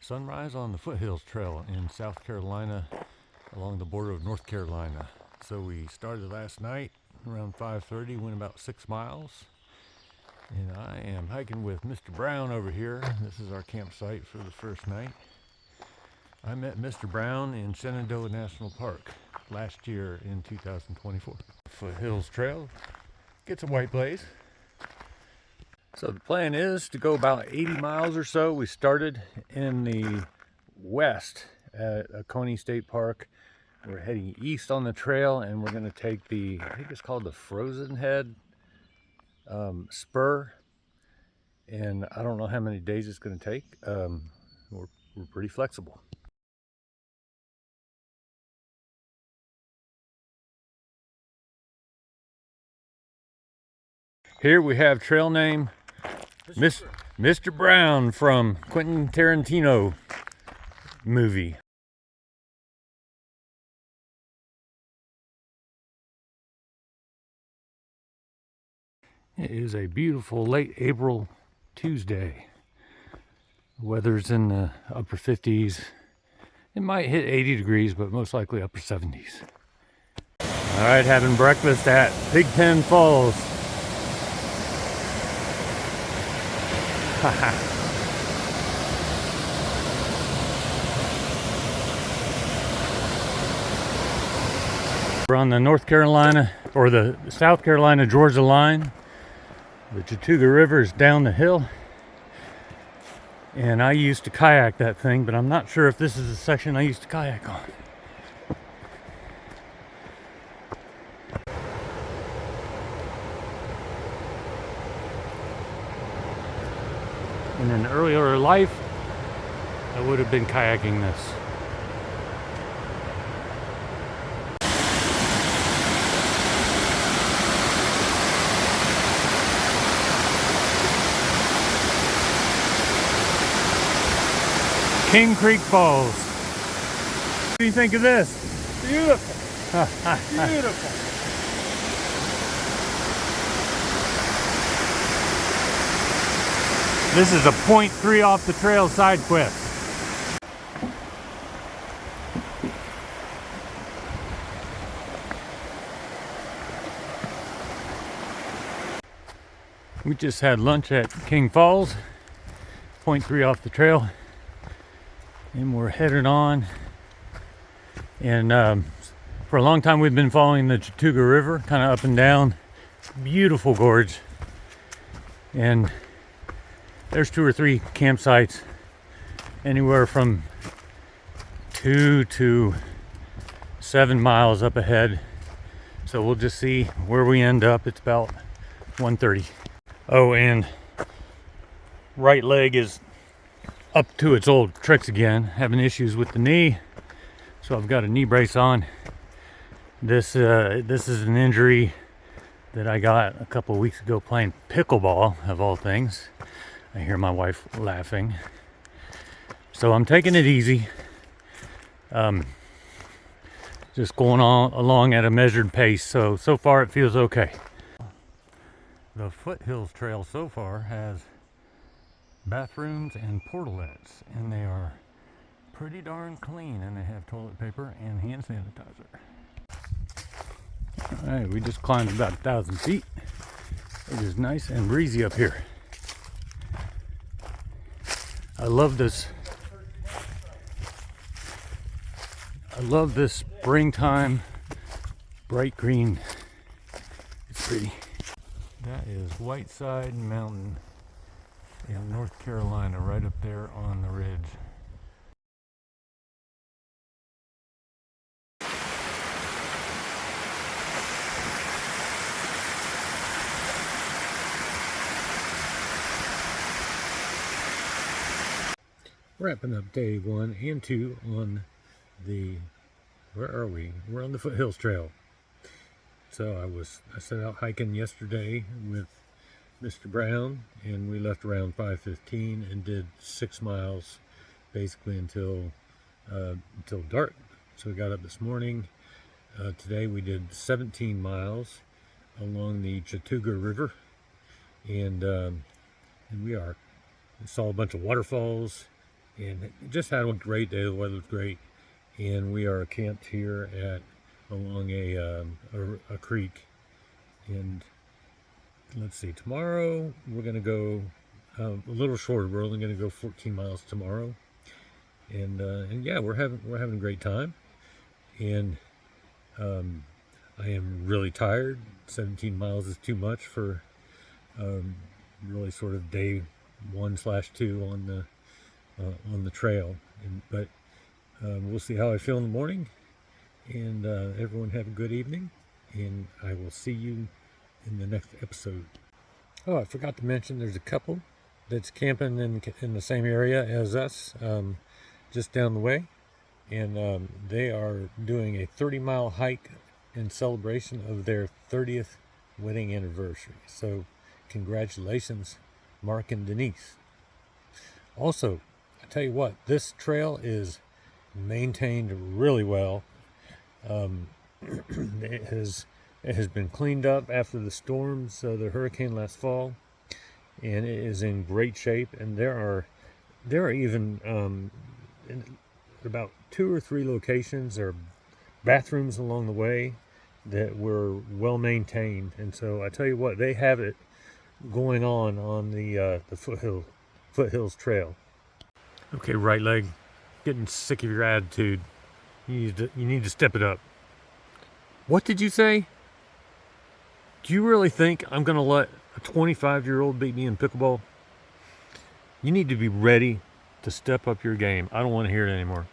Sunrise on the Foothills Trail in South Carolina along the border of North Carolina. So we started last night around 5:30, went about 6 miles. And I am hiking with Mr. Brown over here. This is our campsite for the first night. I met Mr. Brown in Shenandoah National Park last year in 2024. Foothills Trail gets a white blaze. So the plan is to go about 80 miles or so. We started in the west at Coney State Park. We're heading east on the trail, and we're going to take the, I think it's called the Ceasars Head spur. And I don't know how many days it's going to take. We're pretty flexible. Here we have trail name Mr. Brown from Quentin Tarantino movie. It is a beautiful late April Tuesday. The weather's in the upper 50s. It might hit 80 degrees, but most likely upper 70s. All right, having breakfast at Pigpen Falls. We're on the North Carolina or the South Carolina Georgia line. The Chattooga River is down the hill, and I used to kayak that thing, but I'm not sure if this is the section I used to kayak on. In an earlier life, I would have been kayaking this. King Creek Falls. What do you think of this? Beautiful. Beautiful. This is a 0.3 off the trail side cliff. We just had lunch at King Falls, 0.3 off the trail, and we're headed on. And for a long time we've been following the Chattooga River, kind of up and down. Beautiful gorge. And there's 2 or 3 campsites, anywhere from 2 to 7 miles up ahead. So we'll just see where we end up. It's about 1:30. Oh, and right leg is up to its old tricks again, having issues with the knee. So I've got a knee brace on. This is an injury that I got a couple of weeks ago playing pickleball, of all things. I hear my wife laughing. So I'm taking it easy. Just going on along at a measured pace. So far it feels okay. The Foothills Trail so far has bathrooms and portalettes, and they are pretty darn clean, and they have toilet paper and hand sanitizer. All right, we just climbed about 1,000 feet. It is nice and breezy up here. I love this springtime bright green. It's pretty. That is Whiteside Mountain in North Carolina, right up there on the ridge. Wrapping up day 1 and 2 on the, where are we? We're on the Foothills Trail. So I set out hiking yesterday with Mr. Brown, and we left around 5:15 and did 6 miles basically until dark. So we got up this morning. Today we did 17 miles along the Chattooga River, and we saw a bunch of waterfalls, and just had a great day. The weather was great, and we are camped here along a creek. And let's see, tomorrow we're going to go a little shorter. We're only going to go 14 miles tomorrow, and yeah, we're having a great time. And I am really tired. 17 miles is too much for really sort of day 1/2 on the trail. But we'll see how I feel in the morning. And everyone have a good evening, and I will see you in the next episode. Oh, I forgot to mention there's a couple that's camping in the same area as us, just down the way, and they are doing a 30-mile hike in celebration of their 30th wedding anniversary. So congratulations, Mark and Denise. Also, I tell you what, this trail is maintained really well. It has been cleaned up after the storms, the hurricane last fall, and it is in great shape. And there are even in about 2 or 3 locations there are bathrooms along the way that were well maintained. And so I tell you what, they have it going on the Foothills Trail. Okay, right leg, getting sick of your attitude. You need to step it up. What did you say? Do you really think I'm going to let a 25-year-old beat me in pickleball? You need to be ready to step up your game. I don't want to hear it anymore.